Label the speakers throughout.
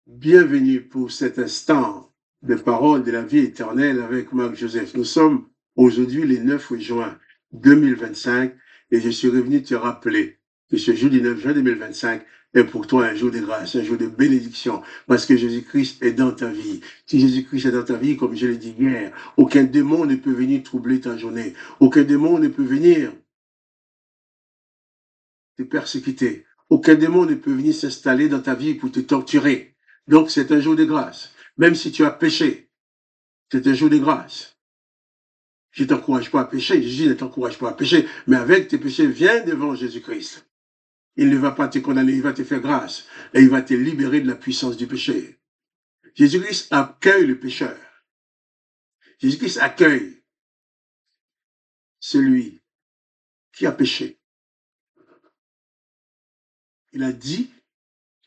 Speaker 1: Bienvenue pour cet instant de parole de la vie éternelle avec Marc Joseph. Nous sommes aujourd'hui le 9 juin 2025 et je suis revenu te rappeler que ce jour du 9 juin 2025 est pour toi un jour de grâce, un jour de bénédiction parce que Jésus-Christ est dans ta vie. Si Jésus-Christ est dans ta vie, comme je l'ai dit hier, aucun démon ne peut venir troubler ta journée. Aucun démon ne peut venir te persécuter. Aucun démon ne peut venir s'installer dans ta vie pour te torturer. Donc, c'est un jour de grâce. Même si tu as péché, c'est un jour de grâce. Je ne t'encourage pas à pécher. Jésus ne t'encourage pas à pécher. Mais avec tes péchés, viens devant Jésus-Christ. Il ne va pas te condamner, il va te faire grâce. Et il va te libérer de la puissance du péché. Jésus-Christ accueille le pécheur. Jésus-Christ accueille celui qui a péché. Il a dit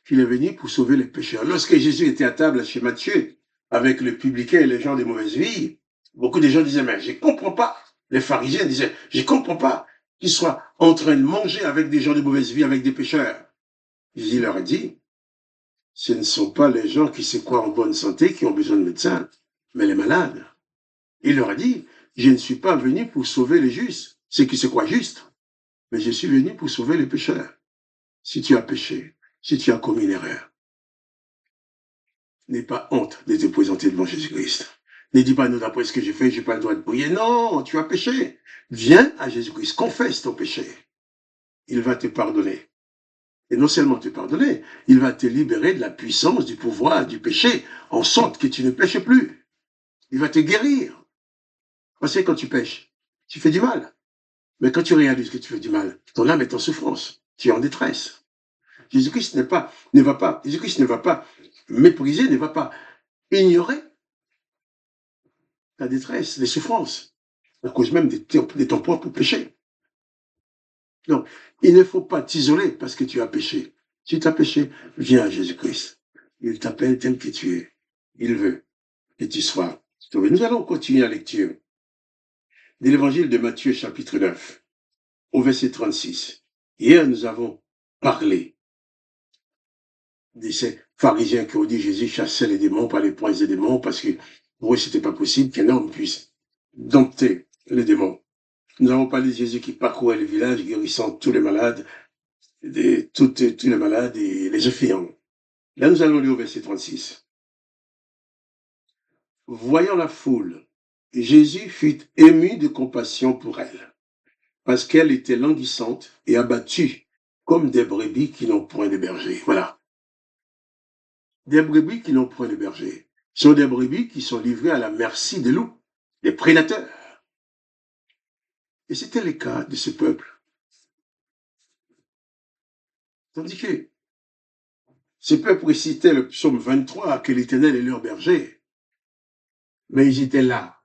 Speaker 1: qu'il est venu pour sauver les pécheurs. Lorsque Jésus était à table chez Matthieu, avec les publicains et les gens de mauvaise vie, beaucoup de gens disaient, mais je ne comprends pas. Les pharisiens disaient, je ne comprends pas qu'ils soient en train de manger avec des gens de mauvaise vie, avec des pécheurs. Jésus leur a dit, ce ne sont pas les gens qui se croient en bonne santé qui ont besoin de médecins, mais les malades. Il leur a dit, je ne suis pas venu pour sauver les justes, ceux qui se croient justes, mais je suis venu pour sauver les pécheurs. Si tu as péché, si tu as commis une erreur, n'aie pas honte de te présenter devant Jésus-Christ. Ne dis pas, non, d'après ce que j'ai fait, je n'ai pas le droit de prier. Non, tu as péché. Viens à Jésus-Christ, confesse ton péché. Il va te pardonner. Et non seulement te pardonner, il va te libérer de la puissance, du pouvoir, du péché, en sorte que tu ne pêches plus. Il va te guérir. Parce que quand tu pêches, tu fais du mal. Mais quand tu réalises que tu fais du mal, ton âme est en souffrance. Tu es en détresse. Jésus-Christ ne va pas mépriser, ne va pas ignorer ta détresse, les souffrances, à cause même de ton propre péché. Donc, il ne faut pas t'isoler parce que tu as péché. Si tu as péché, viens à Jésus-Christ. Il t'appelle tel que tu es. Il veut que tu sois sauvé. Nous allons continuer la lecture de l'évangile de Matthieu, chapitre 9, au verset 36. Hier, nous avons parlé de ces pharisiens qui ont dit Jésus chassait les démons par les poings des démons parce que pour eux, c'était pas possible qu'un homme puisse dompter les démons. Nous avons parlé de Jésus qui parcourait le village, guérissant tous les malades, tous les malades et les infirmes. Là, nous allons lire au verset 36. Voyant la foule, Jésus fut ému de compassion pour elle, parce qu'elle était languissante et abattue, comme des brebis qui n'ont point de berger. Voilà. Des brebis qui n'ont point de berger. Ce sont des brebis qui sont livrées à la merci des loups, des prédateurs. Et c'était le cas de ce peuple. Tandis que ce peuple récitait le psaume 23, que l'Éternel est leur berger. Mais ils étaient là,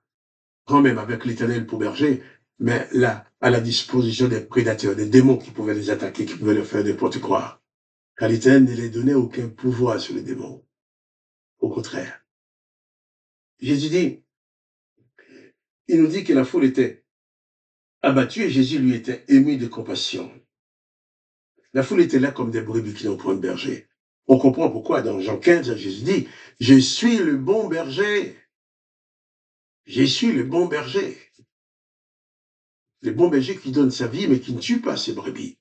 Speaker 1: quand même avec l'Éternel pour berger, mais là, à la disposition des prédateurs, des démons qui pouvaient les attaquer, qui pouvaient leur faire n'importe quoi. Car l'Éternel ne les donnait aucun pouvoir sur les démons. Au contraire. Jésus dit, il nous dit que la foule était abattue et Jésus lui était ému de compassion. La foule était là comme des brebis qui n'ont point de berger. On comprend pourquoi dans Jean 15, Jésus dit, je suis le bon berger. Je suis le bon berger. Le bon berger qui donne sa vie, mais qui ne tue pas ses brebis.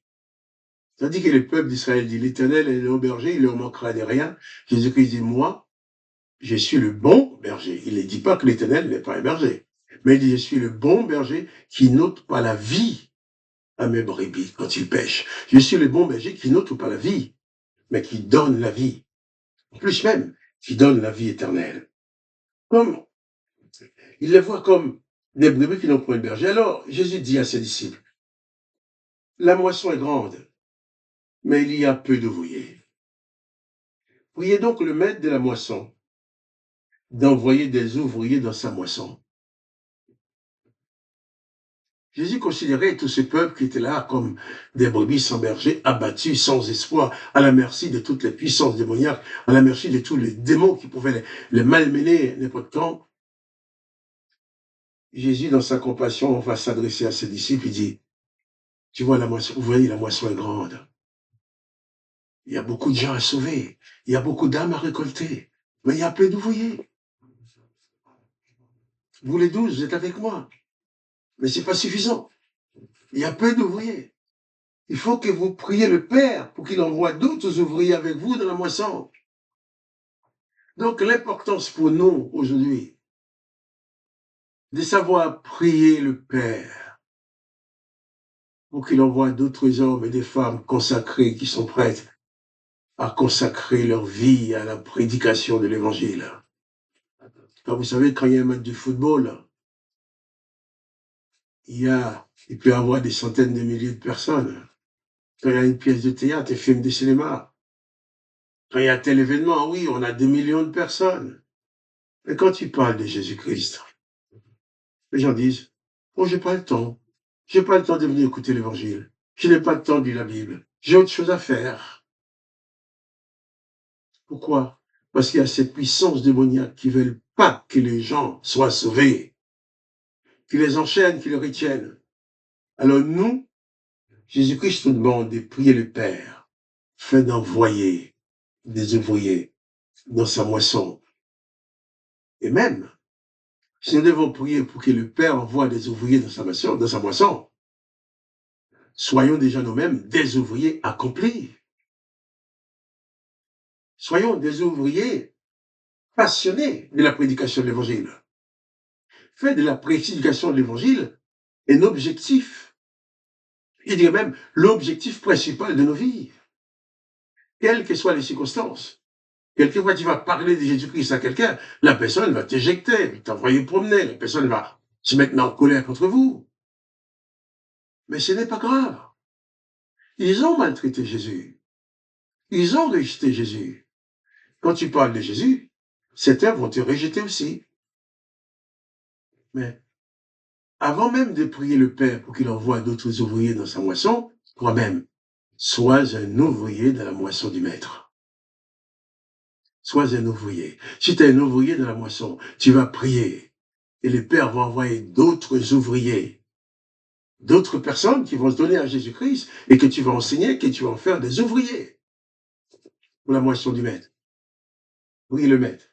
Speaker 1: C'est-à-dire que le peuple d'Israël dit, l'Éternel est le berger, il ne leur manquera de rien. Jésus-Christ dit, moi, je suis le bon berger. Il ne dit pas que l'Éternel n'est pas un berger. Mais il dit, je suis le bon berger qui n'ôte pas la vie à mes brebis quand ils pêchent. Je suis le bon berger qui n'ôte pas la vie, mais qui donne la vie. En plus même, qui donne la vie éternelle. Comme, il les voit comme des brebis qui n'ont point de berger. Alors, Jésus dit à ses disciples, la moisson est grande, mais il y a peu d'ouvriers. Priez donc le maître de la moisson d'envoyer des ouvriers dans sa moisson. Jésus considérait tout ce peuple qui était là comme des brebis sans berger, abattus, sans espoir, à la merci de toutes les puissances démoniaques, à la merci de tous les démons qui pouvaient les malmener n'importe quand. Jésus, dans sa compassion, va s'adresser à ses disciples, il dit, tu vois la moisson, vous voyez, la moisson est grande. Il y a beaucoup de gens à sauver. Il y a beaucoup d'âmes à récolter. Mais il y a peu d'ouvriers. Vous les 12, vous êtes avec moi. Mais c'est pas suffisant. Il y a peu d'ouvriers. Il faut que vous priez le Père pour qu'il envoie d'autres ouvriers avec vous dans la moisson. Donc l'importance pour nous aujourd'hui, de savoir prier le Père pour qu'il envoie d'autres hommes et des femmes consacrés qui sont prêtes à consacrer leur vie à la prédication de l'Évangile. Vous savez, quand il y a un match de football, il peut y avoir des centaines de milliers de personnes. Quand il y a une pièce de théâtre, un film de cinéma, quand il y a tel événement, oui, on a des millions de personnes. Mais quand tu parles de Jésus-Christ, les gens disent, oh, j'ai pas le temps. J'ai pas le temps de venir écouter l'évangile. Je n'ai pas le temps de lire la Bible. J'ai autre chose à faire. Pourquoi? Parce qu'il y a ces puissances démoniaques qui veulent pas que les gens soient sauvés, qui les enchaînent, qui les retiennent. Alors nous, Jésus-Christ nous demande de prier le Père, afin d'envoyer des ouvriers dans sa moisson. Et même, si nous devons prier pour que le Père envoie des ouvriers dans sa moisson, soyons déjà nous-mêmes des ouvriers accomplis. Soyons des ouvriers passionnés de la prédication de l'Évangile. Faites de la prédication de l'Évangile un objectif. Je dirais même l'objectif principal de nos vies, quelles que soient les circonstances. Quelquefois, tu vas parler de Jésus-Christ à quelqu'un, la personne va t'éjecter, t'envoyer promener, la personne va se mettre en colère contre vous. Mais ce n'est pas grave. Ils ont maltraité Jésus. Ils ont rejeté Jésus. Quand tu parles de Jésus, certains vont te rejeter aussi. Mais avant même de prier le Père pour qu'il envoie d'autres ouvriers dans sa moisson, toi-même, sois un ouvrier dans la moisson du Maître. Sois un ouvrier. Si tu es un ouvrier dans la moisson, tu vas prier. Et le Père va envoyer d'autres ouvriers, d'autres personnes qui vont se donner à Jésus-Christ et que tu vas enseigner, que tu vas en faire des ouvriers pour la moisson du Maître. Oui, le Maître,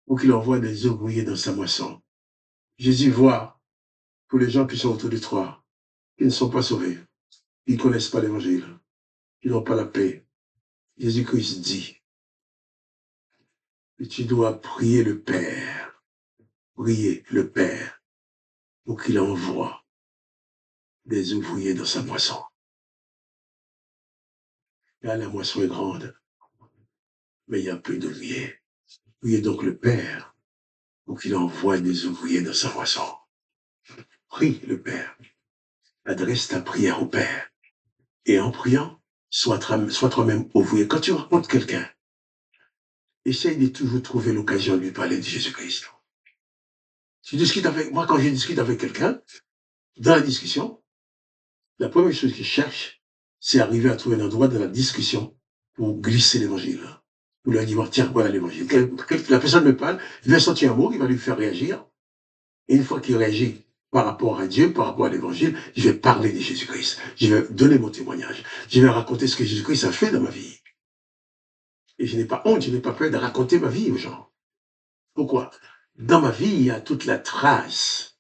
Speaker 1: pour qu'il envoie des ouvriers dans sa moisson. Jésus voit pour les gens qui sont autour de toi, qui ne sont pas sauvés, qui ne connaissent pas l'Évangile, qui n'ont pas la paix. Jésus-Christ dit que tu dois prier le Père pour qu'il envoie des ouvriers dans sa moisson. Là, la moisson est grande, mais il y a peu d'ouvriers. Priez donc le Père pour qu'il envoie des ouvriers dans sa moisson. Prie le Père. Adresse ta prière au Père. Et en priant, sois toi-même ouvrier. Quand tu rencontres quelqu'un, essaye de toujours trouver l'occasion de lui parler de Jésus-Christ. Tu discutes avec moi, quand je discute avec quelqu'un, dans la discussion, la première chose que je cherche, c'est arriver à trouver un endroit dans la discussion pour glisser l'évangile. Pour lui dire, tiens, voilà l'évangile. La personne me parle, il va sortir un mot qui va lui faire réagir. Et une fois qu'il réagit par rapport à Dieu, par rapport à l'évangile, je vais parler de Jésus-Christ. Je vais donner mon témoignage. Je vais raconter ce que Jésus-Christ a fait dans ma vie. Et je n'ai pas honte, je n'ai pas peur de raconter ma vie aux gens. Pourquoi? Dans ma vie, il y a toute la trace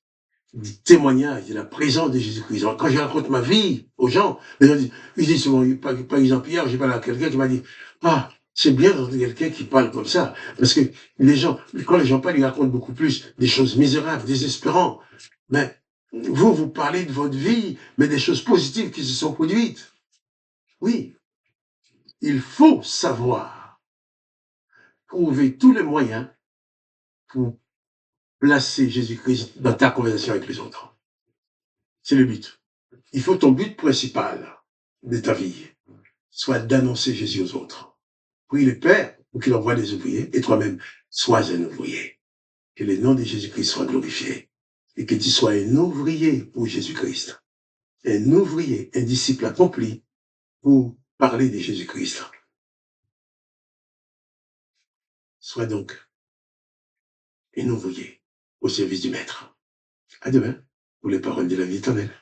Speaker 1: du témoignage de la présence de Jésus-Christ. Quand je raconte ma vie aux gens, les gens disent, je dis souvent, par exemple, hier, j'ai parlé à quelqu'un qui m'a dit, ah, c'est bien d'entendre quelqu'un qui parle comme ça. Parce que quand les gens parlent, ils racontent beaucoup plus des choses misérables, désespérantes. Mais vous parlez de votre vie, mais des choses positives qui se sont produites. Oui, il faut savoir trouver tous les moyens pour placer Jésus-Christ dans ta conversation avec les autres. C'est le but. Il faut ton but principal de ta vie soit d'annoncer Jésus aux autres. Prie le Père pour qu'il envoie des ouvriers et toi-même, sois un ouvrier. Que le nom de Jésus-Christ soit glorifié et que tu sois un ouvrier pour Jésus-Christ. Un ouvrier, un disciple accompli pour parler de Jésus-Christ. Sois donc un ouvrier au service du Maître. À demain pour les paroles de la vie éternelle.